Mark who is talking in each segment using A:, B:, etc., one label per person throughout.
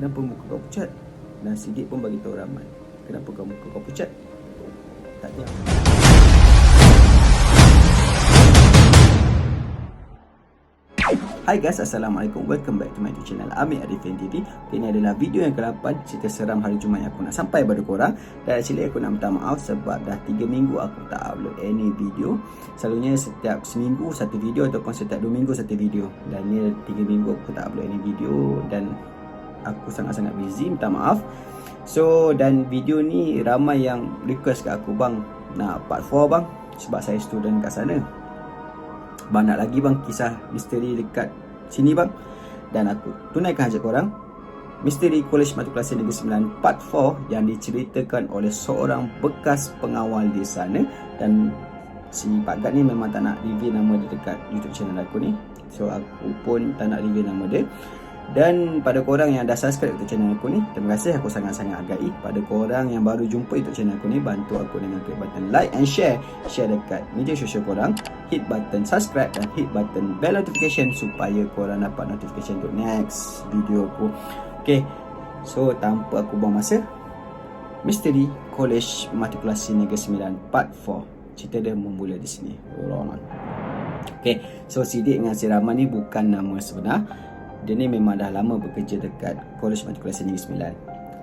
A: kenapa muka kau pucat? Dan Siddiq pun bagi tahu Rahman, kenapa kau muka kau pucat? Tak ada. Hai guys, Assalamualaikum. Welcome back to my YouTube channel Amir Arifin TV. Ini adalah video yang ke-8 cerita seram hari Jumaat yang aku nak sampai pada korang. Dan actually aku nak minta maaf sebab dah 3 minggu aku tak upload any video. Selalunya setiap seminggu satu video ataupun setiap 2 minggu satu video. Dan ni 3 minggu aku tak upload any video dan aku sangat-sangat busy, minta maaf. So, dan video ni ramai yang request kat aku, bang nak part 4 bang, sebab saya student kat sana. Bang nak lagi bang kisah misteri dekat sini bang. Dan aku tunaikan hajat korang, Misteri Kolej Matrikulasi Negeri Sembilan Part 4 yang diceritakan oleh seorang bekas pengawal di sana. Dan si Pak Gad ni memang tak nak reveal nama dia dekat YouTube channel aku ni. So aku pun tak nak reveal nama dia. Dan pada korang yang dah subscribe YouTube channel aku ni, terima kasih, aku sangat-sangat hargai. Pada korang yang baru jumpa YouTube channel aku ni, bantu aku dengan klik button like and share dekat media sosial korang, hit button subscribe dan hit button bell notification supaya korang dapat notification untuk next video aku. Okay, so tanpa aku buang masa, Misteri Kolej Matrikulasi Negeri Sembilan Part 4, cerita dia memula di sini. Okay, so Siddiq dengan si Rahman ni bukan nama sebenar. Dia ni memang dah lama bekerja dekat Kolej Matrikulasi Negeri Sembilan.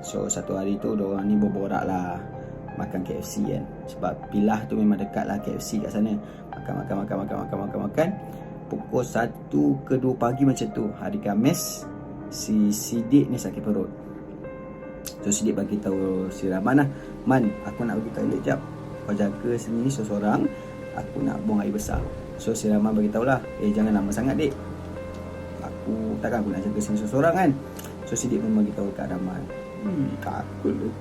A: So satu hari tu diorang ni berborak lah makan KFC kan. Sebab Pilah tu memang dekat lah KFC kat sana. Makan. Pukul 1 ke 2 pagi macam tu, hari Khamis, si Siddiq ni sakit perut. So Siddiq bagi tahu si Rahman lah, Man, aku nak pergi toilet jap, kau jaga sini seorang, aku nak buang air besar. So si Rahman bagi tahu lah, jangan lama sangat dik, takkan aku nak jaga sini seorang kan. So Siddiq pun bagi tahu kat Rahman, takut lu.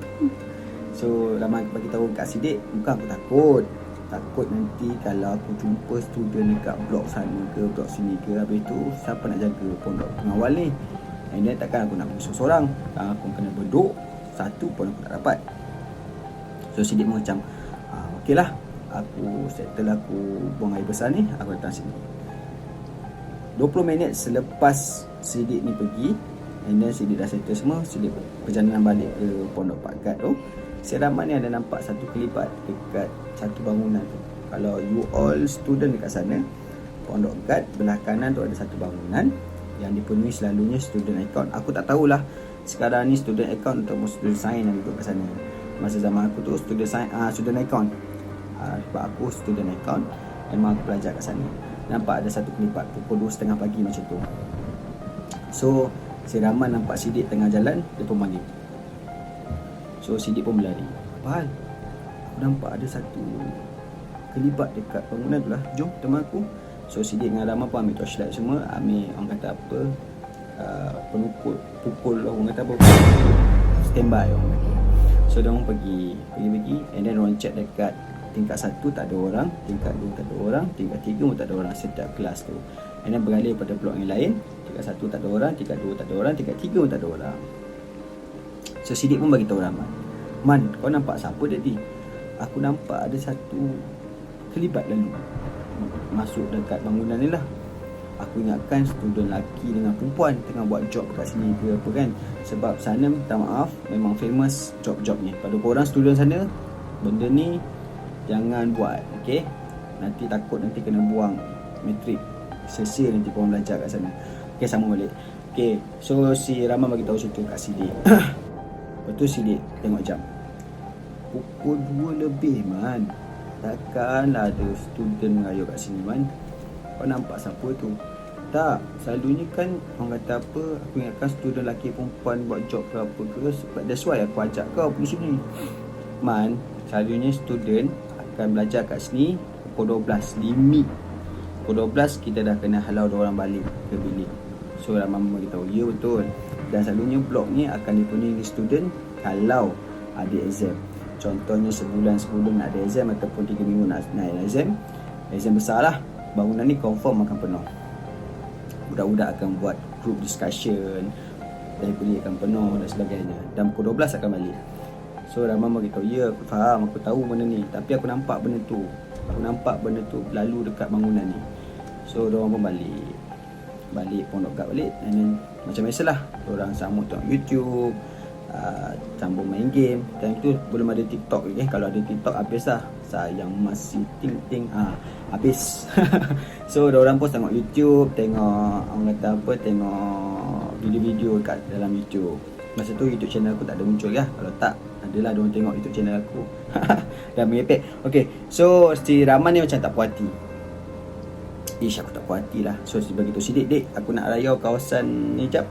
A: So Rahman bagi tahu kat Siddiq, bukan aku takut nanti kalau aku jumpa student dekat blok sana ke blok sini ke, habis tu siapa nak jaga pondok pengawal ni. And then takkan aku nak pergi seorang, aku kena berduk satu pun aku tak dapat. So Siddiq macam okey lah, aku settle aku buang air besar ni, aku datang sini. 20 minit selepas Siddiq ni pergi, and then Siddiq dah settle semua, Siddiq perjalanan balik ke pondok Pak Gad tu. Si Rahman ni ada nampak satu kelibat dekat satu bangunan tu. Kalau you all student dekat sana, pondok Gad belah kanan tu ada satu bangunan yang dipenuhi selalunya student account. Aku tak tahulah sekarang ni student account ataupun student sign yang duduk kat sana. Masa zaman aku tu student account. Sebab aku student account, memang aku belajar kat sana. Nampak ada satu kelipat pukul 2.30 pagi macam tu. So si Rahman nampak Siddiq tengah jalan, dia pun panggil. So Siddiq pun berlari, Pahal, aku nampak ada satu kelibat dekat bangunan tu lah, jom teman aku. So Siddiq dengan Rahman pun ambil torchlight semua, ambil orang kata apa, pukul orang kata apa, standby orang kata. So dia orang pergi, and then orang check dekat tingkat 1 tak ada orang, tingkat 2 tak ada orang, tingkat 3 pun tak ada orang setiap kelas tu. And then beralih pada blok yang lain, tingkat 1 tak ada orang, tingkat 2 tak ada orang, tingkat 3 pun tak ada orang. So Siddiq pun bagi tahu Rahman, Man, kau nampak siapa tadi? Aku nampak ada satu kelibat lalu masuk dekat bangunan ni lah. Aku ingatkan student lelaki dengan perempuan tengah buat job kat sini ke apa kan. Sebab sana, minta maaf, memang famous job-job ni. Pada korang student sana, benda ni jangan buat, okay? Nanti takut nanti kena buang matrik, sia-sia nanti korang belajar kat sana. Okay, sama balik. Okay, so si Rahman bagi tahu situ kat Siddiq. Lepas tu Siddiq tengok jam, pukul 2 lebih man. Takkanlah ada student merayu kat sini man. Kau nampak siapa tu? Tak, selalunya kan orang kata apa, aku ingatkan student lelaki perempuan buat job ke apa ke, sebab that's why aku ajak kau pergi sini. Man, selalunya student akan belajar kat sini pukul 12, limit pukul 12 kita dah kena halau diorang balik ke bilik. So Rahman beritahu, ya betul. Dan selalunya blok ni akan dipenuhi student kalau ada exam. Contohnya sebulan sebelum nak ada exam ataupun 3 minggu nak exam besar lah, bangunan ni confirm akan penuh. Budak-budak akan buat group discussion, dan kuliah akan penuh dan sebagainya. Dan pukul 12 akan balik. So Rahman beritahu, ya aku faham, aku tahu benda ni, tapi aku nampak benda tu lalu dekat bangunan ni. So diorang pun balik. balik Pondok Gad balik, and then macam biasalah orang sambung tengok YouTube, sambung main game. Dan itu belum ada TikTok lagi. Kalau ada TikTok habis lah, sayang masih ting habis. So orang pun tengok YouTube, tengok orang kata apa, tengok video-video kat dalam YouTube. Masa tu YouTube channel aku tak ada muncul ya. Kalau tak, adalah diorang tengok YouTube channel aku. Dah mengepek. Okay, so si Rahman ni macam tak puas hati. Ish, aku tak puas hati lah. So dia beritahu, Sidik, dek, aku nak rayau kawasan ni jap,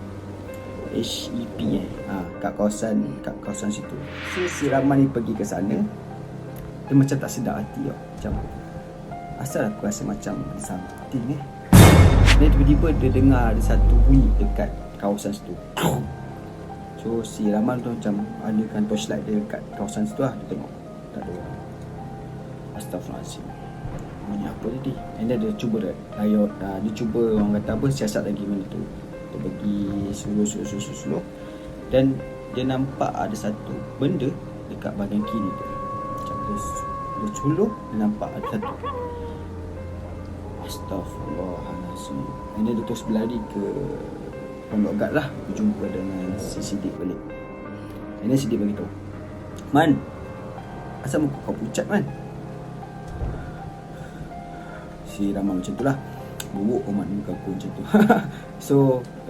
A: HEP kat kawasan situ. So si Rahman ni pergi ke sana. Dia macam tak sedar hati tau. Macam asal aku rasa macam something Then tiba-tiba dia dengar ada satu bunyi dekat kawasan situ. So si Rahman tu macam adakan torchlight dia dekat kawasan situ lah. Dia tengok tak ada orang. Astaghfirullahaladzim, bunyi apa tadi? And then dia cuba rayot, dia cuba orang kata apa, siasat lagi benda tu. Dia pergi slow. Dan dia nampak ada satu benda dekat bahagian kiri tu. Macam dia culuk, dia nampak ada satu. Astaghfirullahaladzim. And then dia terus berlari ke Pondok Gad lah, berjumpa dengan si Sidik balik. And then Sidik beritahu, Man, asal muka kau pucat, Man? Si Rahman macam tu lah, buruk amat muka aku macam tu. So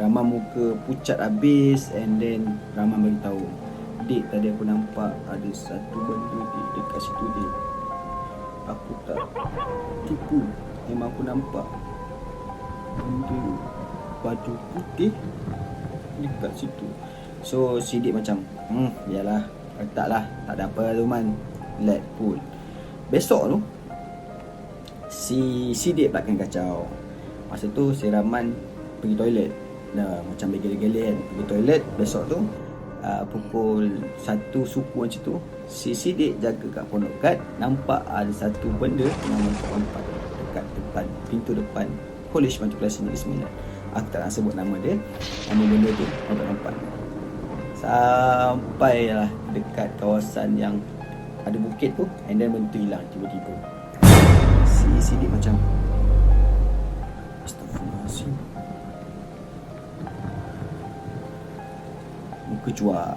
A: Rahman muka pucat habis. And then Rahman beritahu, Dik, tadi aku nampak ada satu benda dekat situ, Dik. Aku tak tipu, memang aku nampak benda baju putih dekat situ. So Sidik macam yalah, taklah, tak ada apa tu, Man, let put. Besok tu si Sidik pulakkan kacau. Masa tu si Rahman pergi toilet dah, macam bergele-gele kan, pergi toilet. Besok tu pukul 1 suku macam tu, si Sidik jaga kat Pondok Gad, nampak ada satu benda yang melompat dekat depan, pintu depan College Matrikulasi Negeri 9. Aku tak nak sebut nama dia. Nama benda tu lompat-lompat sampailah dekat kawasan yang ada bukit tu. And then benda tu hilang tiba-tiba. Si Sidik macam Astaghfirullahaladzim, muka cuak.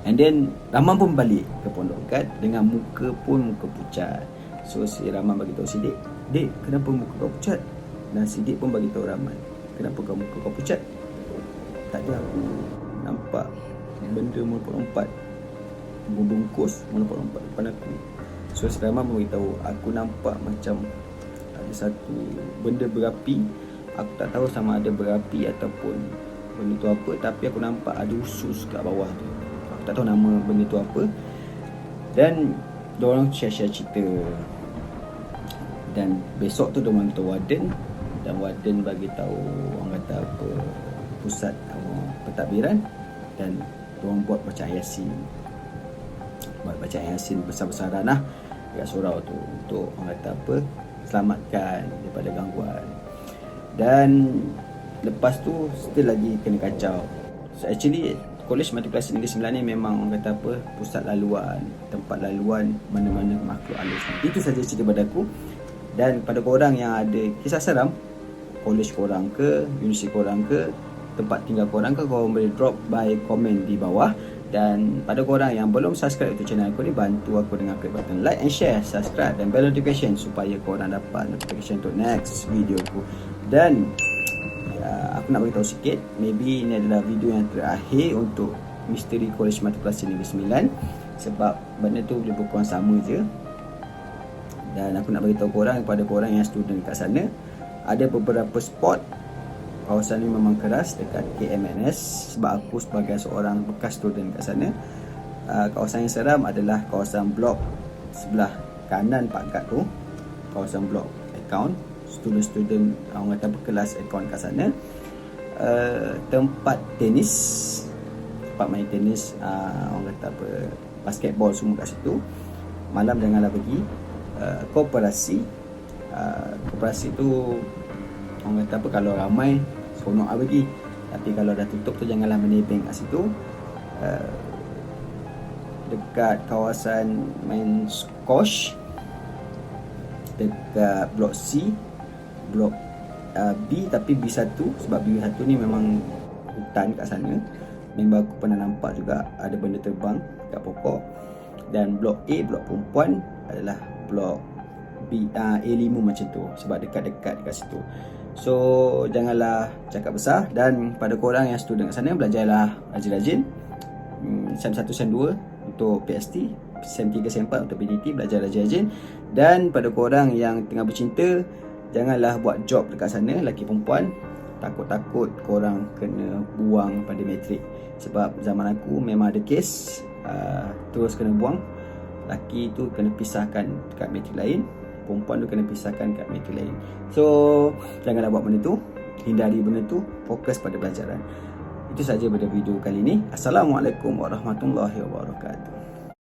A: And then Rahman pun balik ke Pondok Gad dengan muka pucat. So si Rahman bagi tahu Sidik, Dek, kenapa muka kau pucat? Dan Sidik pun bagi tahu Rahman, kenapa kau muka kau pucat? Tak ada, aku nampak benda melompat-lompat, membungkus melompat-lompat depan aku. So si Rahman beritahu, aku nampak macam ada satu benda berapi. Aku tak tahu sama ada berapi ataupun benda tu apa, tapi aku nampak ada usus kat bawah tu. Aku tak tahu nama benda tu apa. Dan diorang share-share cerita. Dan besok tu diorang beritahu warden, dan warden bagi tahu orang kata apa, pusat pentadbiran. Dan diorang buat bacaan Yasin. Buat bacaan Yasin besar-besaran lah dekat surau tu, untuk orang kata apa, selamatkan daripada gangguan. Dan lepas tu still lagi kena kacau. So actually College Matrikulasi Negeri 9 ni memang orang kata apa, pusat laluan, tempat laluan mana-mana makhluk halus. Itu saja cerita pada aku. Dan pada korang yang ada kisah seram, college korang ke, universiti korang ke, tempat tinggal korang ke, korang boleh drop by komen di bawah. Dan pada korang yang belum subscribe untuk channel aku ni, bantu aku dengan klik button like and share, subscribe dan bell notification supaya korang dapat notification untuk next video aku. Dan aku nak beritahu sikit, maybe ini adalah video yang terakhir untuk misteri College Matrikulasi Negeri 9, sebab benda tu lebih kurang sama je. Dan aku nak beritahu korang, kepada korang yang student kat sana, ada beberapa spot kawasan ni memang keras dekat KMNS. Sebab aku sebagai seorang bekas student kat sana, kawasan yang seram adalah kawasan blok sebelah kanan Pak Gad tu, kawasan blok account. Student-student orang kata berkelas account kat sana. Tempat tenis, tempat main tenis, orang kata apa, basketball semua kat situ. Malam janganlah pergi. Koperasi, koperasi tu orang kata apa, kalau ramai seronok lah pergi, tapi kalau dah tutup tu janganlah menebeng kat situ. Dekat kawasan main squash dekat blok C, blok B tapi B1, sebab B1 ni memang hutan kat sana. Member aku pernah nampak juga ada benda terbang kat pokok. Dan blok A, blok perempuan adalah blok A5 macam tu, sebab dekat-dekat dekat situ. So janganlah cakap besar. Dan pada korang yang student kat sana, belajarlah rajin-rajin. Sem 1, Sem 2 untuk PST, Sem 3, Sem 4 untuk PDT, belajar rajin-rajin. Dan pada korang yang tengah bercinta, janganlah buat job dekat sana, lelaki perempuan. Takut-takut korang kena buang pada matrik. Sebab zaman aku memang ada kes terus kena buang. Lelaki tu kena pisahkan kat matrik lain, perempuan tu kena pisahkan kat matrik lain. So janganlah buat benda tu, hindari benda tu, fokus pada pelajaran. Itu saja pada video kali ini. Assalamualaikum warahmatullahi wabarakatuh.